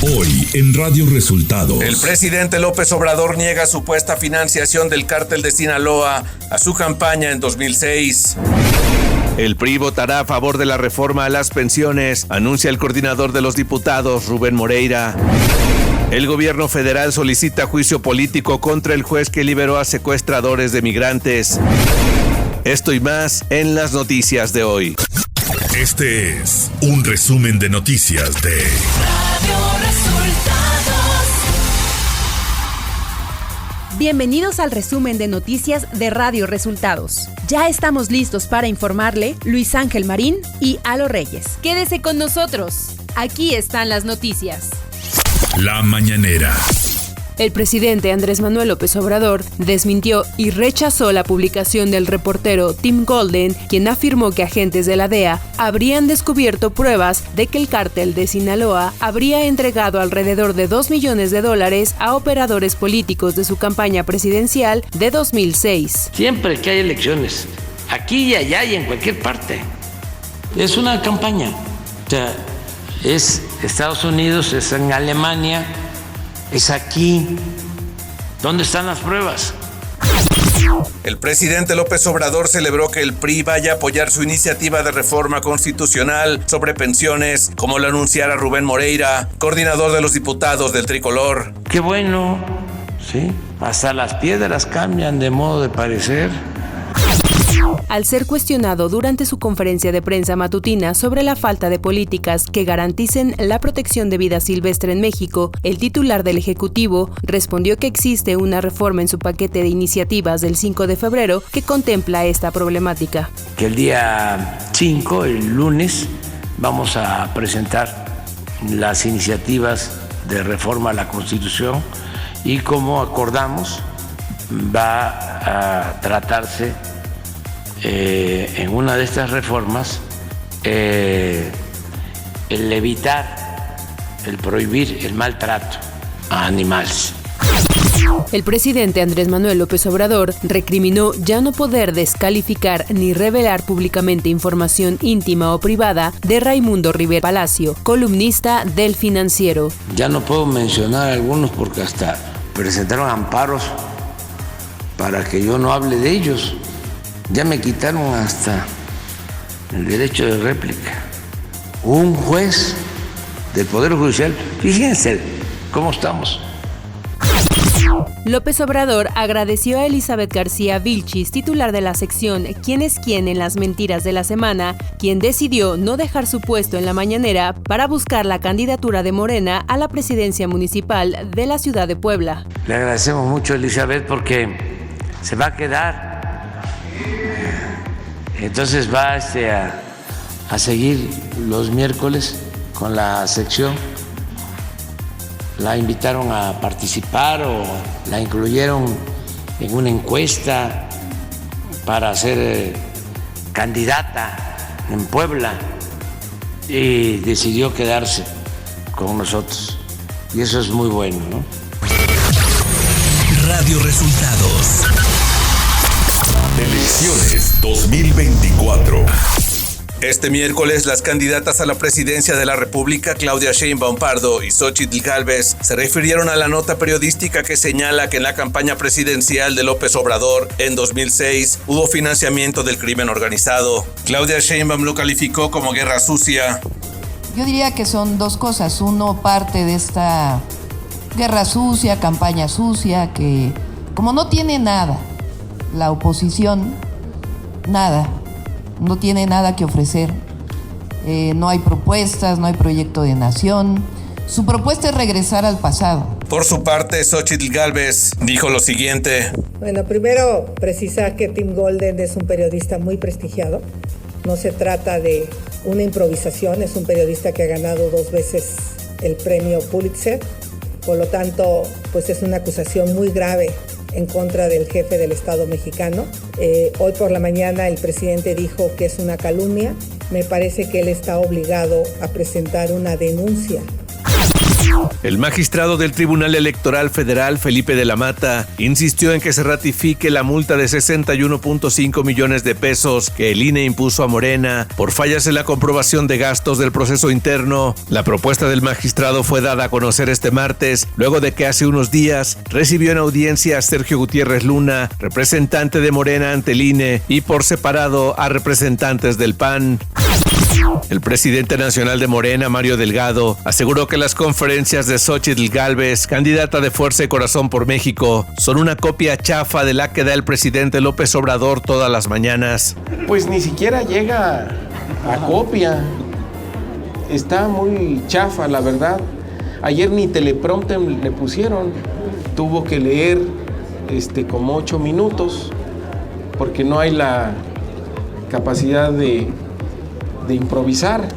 Hoy en Radio Resultados. El presidente López Obrador niega supuesta financiación del cártel de Sinaloa a su campaña en 2006. El PRI votará a favor de la reforma a las pensiones, anuncia el coordinador de los diputados, Rubén Moreira. El gobierno federal solicita juicio político contra el juez que liberó a secuestradores de migrantes. Esto y más en las noticias de hoy. Este es un resumen de noticias de Radio Resultados. Bienvenidos al resumen de noticias de Radio Resultados. Ya estamos listos para informarle Luis Ángel Marín y Alo Reyes. Quédese con nosotros. Aquí están las noticias. La mañanera. El presidente Andrés Manuel López Obrador desmintió y rechazó la publicación del reportero Tim Golden, quien afirmó que agentes de la DEA habrían descubierto pruebas de que el cártel de Sinaloa habría entregado alrededor de $2 millones a operadores políticos de su campaña presidencial de 2006. Siempre que hay elecciones, aquí y allá y en cualquier parte, es una campaña. O sea, es Estados Unidos, es en Alemania, es aquí. ¿Dónde están las pruebas? El presidente López Obrador celebró que el PRI vaya a apoyar su iniciativa de reforma constitucional sobre pensiones, como lo anunciara Rubén Moreira, coordinador de los diputados del Tricolor. Qué bueno, sí. Hasta las piedras cambian de modo de parecer. Al ser cuestionado durante su conferencia de prensa matutina sobre la falta de políticas que garanticen la protección de vida silvestre en México, el titular del Ejecutivo respondió que existe una reforma en su paquete de iniciativas del 5 de febrero que contempla esta problemática. Que el día 5, el lunes, vamos a presentar las iniciativas de reforma a la Constitución y, como acordamos, va a tratarse en una de estas reformas el evitar, el prohibir el maltrato a animales. El presidente Andrés Manuel López Obrador recriminó ya no poder descalificar ni revelar públicamente información íntima o privada de Raimundo Rivera Palacio, columnista del Financiero. Ya no puedo mencionar algunos porque hasta presentaron amparos para que yo no hable de ellos. Ya me quitaron hasta el derecho de réplica. Un juez del Poder Judicial, fíjense cómo estamos. López Obrador agradeció a Elizabeth García Vilchis, titular de la sección ¿Quién es quién en las mentiras de la semana?, quien decidió no dejar su puesto en la mañanera para buscar la candidatura de Morena a la presidencia municipal de la ciudad de Puebla. Le agradecemos mucho a Elizabeth porque se va a quedar. Entonces va a seguir los miércoles con la sección. La invitaron a participar o la incluyeron en una encuesta para ser candidata en Puebla y decidió quedarse con nosotros. Y eso es muy bueno, ¿no? Radio Resultados. Elecciones 2024. Este miércoles, las candidatas a la presidencia de la República, Claudia Sheinbaum Pardo y Xóchitl Gálvez, se refirieron a la nota periodística que señala que en la campaña presidencial de López Obrador en 2006 hubo financiamiento del crimen organizado. Claudia Sheinbaum lo calificó como guerra sucia. Yo diría que son dos cosas. Uno, parte de esta guerra sucia, campaña sucia, que como no tiene nada, la oposición, nada, no tiene nada que ofrecer. No hay propuestas, no hay proyecto de nación. Su propuesta es regresar al pasado. Por su parte, Xóchitl Gálvez dijo lo siguiente. Bueno, primero precisar que Tim Golden es un periodista muy prestigiado. No se trata de una improvisación, es un periodista que ha ganado 2 veces el premio Pulitzer. Por lo tanto, pues es una acusación muy grave en contra del jefe del Estado mexicano. Hoy por la mañana el presidente dijo que es una calumnia. Me parece que él está obligado a presentar una denuncia. El magistrado del Tribunal Electoral Federal, Felipe de la Mata, insistió en que se ratifique la multa de 61.5 millones de pesos que el INE impuso a Morena por fallas en la comprobación de gastos del proceso interno. La propuesta del magistrado fue dada a conocer este martes, luego de que hace unos días recibió en audiencia a Sergio Gutiérrez Luna, representante de Morena ante el INE, y por separado a representantes del PAN. El presidente nacional de Morena, Mario Delgado, aseguró que las conferencias de Xóchitl Gálvez, candidata de Fuerza y Corazón por México, son una copia chafa de la que da el presidente López Obrador todas las mañanas. Pues ni siquiera llega a copia. Está muy chafa, la verdad. Ayer ni teleprompter le pusieron. Tuvo que leer como 8 minutos porque no hay la capacidad de improvisar.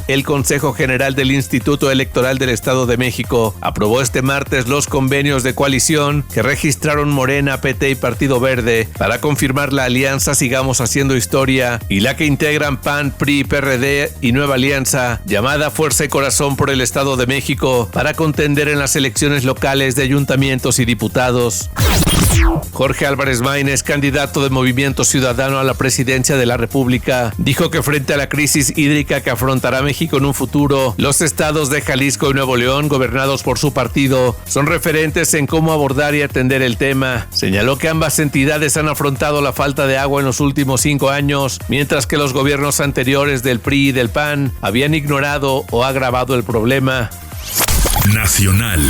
El Consejo General del Instituto Electoral del Estado de México aprobó este martes los convenios de coalición que registraron Morena, PT y Partido Verde para confirmar la alianza Sigamos Haciendo Historia y la que integran PAN, PRI, PRD y Nueva Alianza, llamada Fuerza y Corazón por el Estado de México, para contender en las elecciones locales de ayuntamientos y diputados. Jorge Álvarez Maínez, candidato de Movimiento Ciudadano a la presidencia de la República, dijo que frente a la crisis hídrica que afrontará México en un futuro, los estados de Jalisco y Nuevo León, gobernados por su partido, son referentes en cómo abordar y atender el tema. Señaló que ambas entidades han afrontado la falta de agua en los últimos 5 años, mientras que los gobiernos anteriores del PRI y del PAN habían ignorado o agravado el problema. Nacional.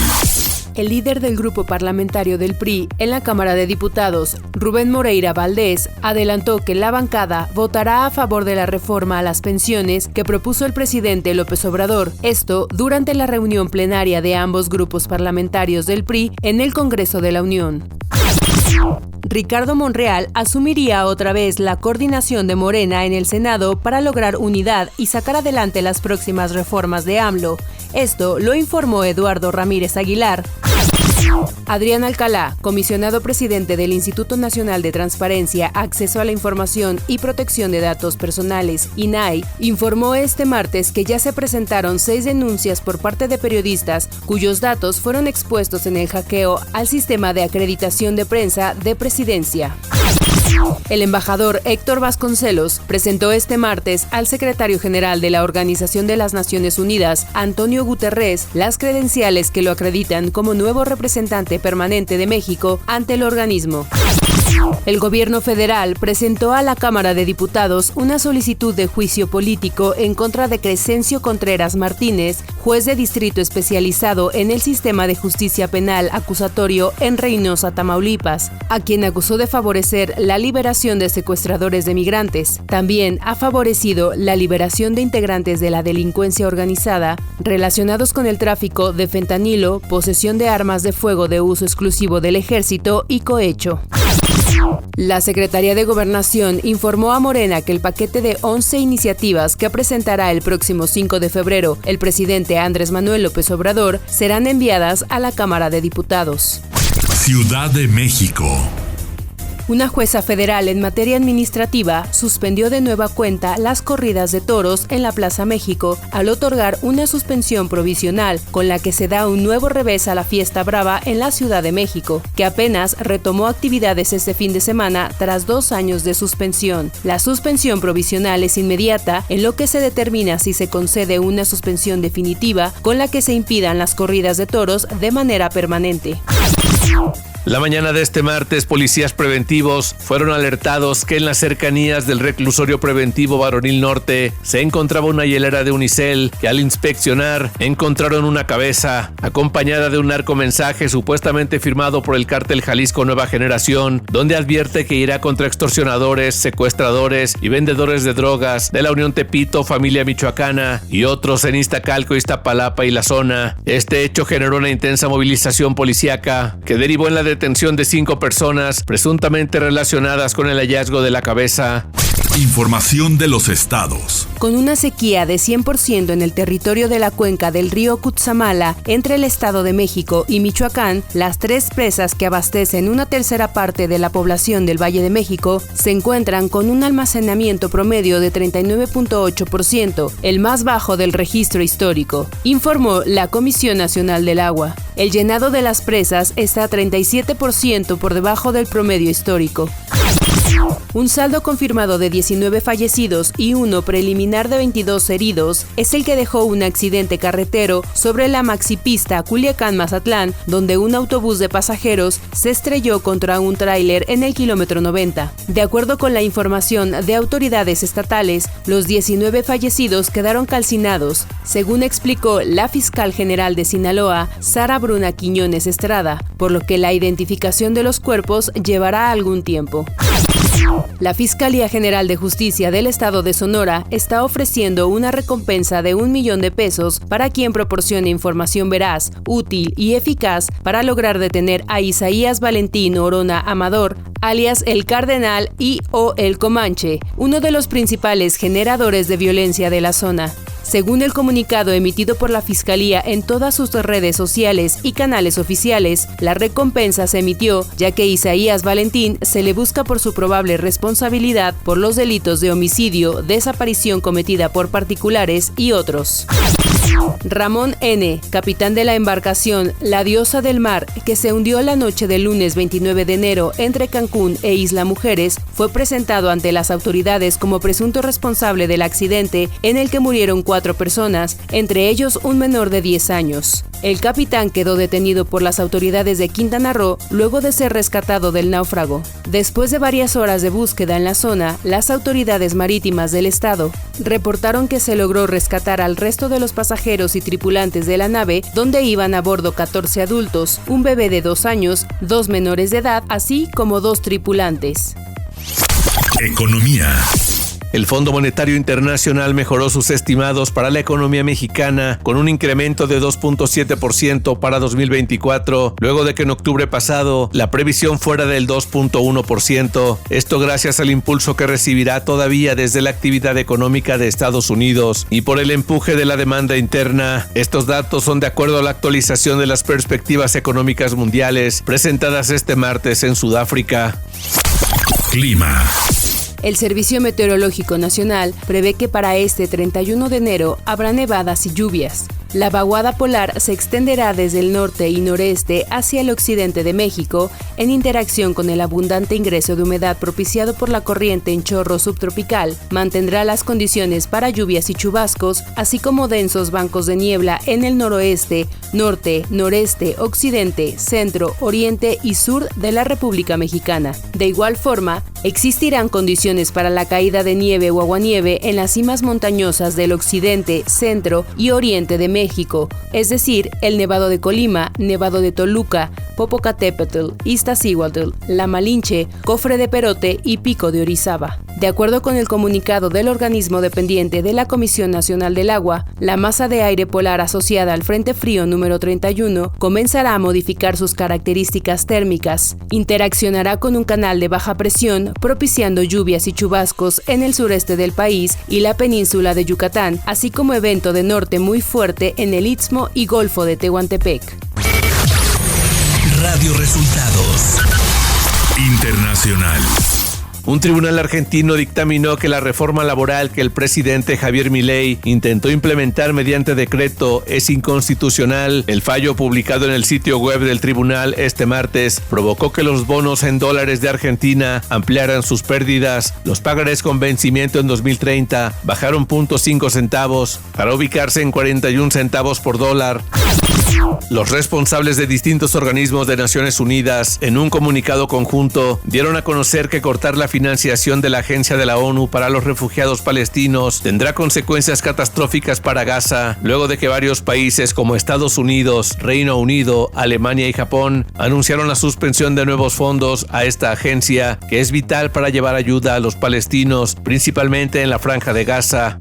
El líder del grupo parlamentario del PRI en la Cámara de Diputados, Rubén Moreira Valdés, adelantó que la bancada votará a favor de la reforma a las pensiones que propuso el presidente López Obrador. Esto durante la reunión plenaria de ambos grupos parlamentarios del PRI en el Congreso de la Unión. Ricardo Monreal asumiría otra vez la coordinación de Morena en el Senado para lograr unidad y sacar adelante las próximas reformas de AMLO. Esto lo informó Eduardo Ramírez Aguilar. Adrián Alcalá, comisionado presidente del Instituto Nacional de Transparencia, Acceso a la Información y Protección de Datos Personales, INAI, informó este martes que ya se presentaron 6 denuncias por parte de periodistas cuyos datos fueron expuestos en el hackeo al sistema de acreditación de prensa de Presidencia. El embajador Héctor Vasconcelos presentó este martes al secretario general de la Organización de las Naciones Unidas, Antonio Guterres, las credenciales que lo acreditan como nuevo representante permanente de México ante el organismo. El gobierno federal presentó a la Cámara de Diputados una solicitud de juicio político en contra de Crescencio Contreras Martínez, juez de distrito especializado en el sistema de justicia penal acusatorio en Reynosa, Tamaulipas, a quien acusó de favorecer la liberación de secuestradores de migrantes. También ha favorecido la liberación de integrantes de la delincuencia organizada relacionados con el tráfico de fentanilo, posesión de armas de fuego de uso exclusivo del ejército y cohecho. La Secretaría de Gobernación informó a Morena que el paquete de 11 iniciativas que presentará el próximo 5 de febrero el presidente Andrés Manuel López Obrador serán enviadas a la Cámara de Diputados. Ciudad de México. Una jueza federal en materia administrativa suspendió de nueva cuenta las corridas de toros en la Plaza México al otorgar una suspensión provisional con la que se da un nuevo revés a la fiesta brava en la Ciudad de México, que apenas retomó actividades este fin de semana tras 2 años de suspensión. La suspensión provisional es inmediata, en lo que se determina si se concede una suspensión definitiva con la que se impidan las corridas de toros de manera permanente. La mañana de este martes, policías preventivos fueron alertados que en las cercanías del reclusorio preventivo Varonil Norte se encontraba una hielera de unicel que al inspeccionar encontraron una cabeza acompañada de un narcomensaje supuestamente firmado por el cártel Jalisco Nueva Generación, donde advierte que irá contra extorsionadores, secuestradores y vendedores de drogas de la Unión Tepito, Familia Michoacana y otros en Iztacalco, Iztapalapa y la zona. Este hecho generó una intensa movilización policíaca que derivó en la detención detención de 5 personas presuntamente relacionadas con el hallazgo de la cabeza. Información de los estados. Con una sequía de 100% en el territorio de la cuenca del río Cutzamala, entre el Estado de México y Michoacán, las 3 presas que abastecen una tercera parte de la población del Valle de México se encuentran con un almacenamiento promedio de 39.8%, el más bajo del registro histórico, informó la Comisión Nacional del Agua. El llenado de las presas está 37% por debajo del promedio histórico. Un saldo confirmado de 19 fallecidos y uno preliminar de 22 heridos es el que dejó un accidente carretero sobre la maxipista Culiacán-Mazatlán, donde un autobús de pasajeros se estrelló contra un tráiler en el kilómetro 90. De acuerdo con la información de autoridades estatales, los 19 fallecidos quedaron calcinados, según explicó la fiscal general de Sinaloa, Sara Bruna Quiñones Estrada, por lo que la identificación de los cuerpos llevará algún tiempo. La Fiscalía General de Justicia del Estado de Sonora está ofreciendo una recompensa de $1 millón para quien proporcione información veraz, útil y eficaz para lograr detener a Isaías Valentín Orona Amador, alias El Cardenal o El Comanche, uno de los principales generadores de violencia de la zona. Según el comunicado emitido por la Fiscalía en todas sus redes sociales y canales oficiales, la recompensa se emitió ya que Isaías Valentín se le busca por su probable responsabilidad por los delitos de homicidio, desaparición cometida por particulares y otros. Ramón N., capitán de la embarcación La Diosa del Mar, que se hundió la noche del lunes 29 de enero entre Cancún e Isla Mujeres, fue presentado ante las autoridades como presunto responsable del accidente en el que murieron 4 personas, entre ellos un menor de 10 años. El capitán quedó detenido por las autoridades de Quintana Roo luego de ser rescatado del náufrago. Después de varias horas de búsqueda en la zona, las autoridades marítimas del estado reportaron que se logró rescatar al resto de los pasajeros y tripulantes de la nave, donde iban a bordo 14 adultos, un bebé de 2 años, 2 menores de edad, así como 2 tripulantes. Economía. El Fondo Monetario Internacional mejoró sus estimados para la economía mexicana con un incremento de 2.7% para 2024, luego de que en octubre pasado la previsión fuera del 2.1%. Esto gracias al impulso que recibirá todavía desde la actividad económica de Estados Unidos y por el empuje de la demanda interna. Estos datos son de acuerdo a la actualización de las perspectivas económicas mundiales presentadas este martes en Sudáfrica. Clima. El Servicio Meteorológico Nacional prevé que para este 31 de enero habrá nevadas y lluvias. La vaguada polar se extenderá desde el norte y noreste hacia el occidente de México en interacción con el abundante ingreso de humedad propiciado por la corriente en chorro subtropical. Mantendrá las condiciones para lluvias y chubascos, así como densos bancos de niebla en el noroeste, norte, noreste, occidente, centro, oriente y sur de la República Mexicana. De igual forma, existirán condiciones para la caída de nieve o aguanieve en las cimas montañosas del occidente, centro y oriente de México, es decir, el Nevado de Colima, Nevado de Toluca, Popocatépetl, Iztaccíhuatl, La Malinche, Cofre de Perote y Pico de Orizaba. De acuerdo con el comunicado del organismo dependiente de la Comisión Nacional del Agua, la masa de aire polar asociada al Frente Frío número 31 comenzará a modificar sus características térmicas, interaccionará con un canal de baja presión, propiciando lluvias y chubascos en el sureste del país y la península de Yucatán, así como evento de norte muy fuerte en el Istmo y Golfo de Tehuantepec. Radio Resultados Internacional. Un tribunal argentino dictaminó que la reforma laboral que el presidente Javier Milei intentó implementar mediante decreto es inconstitucional. El fallo publicado en el sitio web del tribunal este martes provocó que los bonos en dólares de Argentina ampliaran sus pérdidas. Los pagarés con vencimiento en 2030 bajaron 0.5 centavos para ubicarse en 41 centavos por dólar. Los responsables de distintos organismos de Naciones Unidas, en un comunicado conjunto, dieron a conocer que cortar la financiación de la Agencia de la ONU para los Refugiados Palestinos tendrá consecuencias catastróficas para Gaza, luego de que varios países como Estados Unidos, Reino Unido, Alemania y Japón anunciaron la suspensión de nuevos fondos a esta agencia, que es vital para llevar ayuda a los palestinos, principalmente en la Franja de Gaza.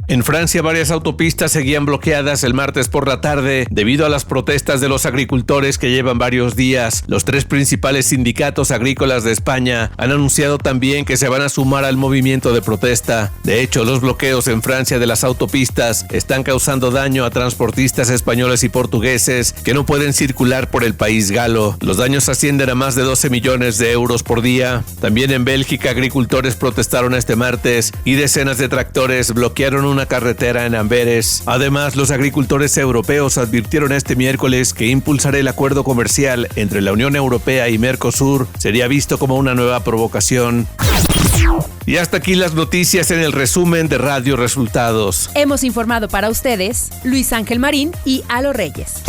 En Francia, varias autopistas seguían bloqueadas el martes por la tarde debido a las protestas de los agricultores que llevan varios días. Los 3 principales sindicatos agrícolas de España han anunciado también que se van a sumar al movimiento de protesta. De hecho, los bloqueos en Francia de las autopistas están causando daño a transportistas españoles y portugueses que no pueden circular por el país galo. Los daños ascienden a más de 12 millones de euros por día. También en Bélgica, agricultores protestaron este martes y decenas de tractores bloquearon una carretera en Amberes. Además, los agricultores europeos advirtieron este miércoles que impulsar el acuerdo comercial entre la Unión Europea y Mercosur sería visto como una nueva provocación. Y hasta aquí las noticias en el resumen de Radio Resultados. Hemos informado para ustedes Luis Ángel Marín y Alo Reyes.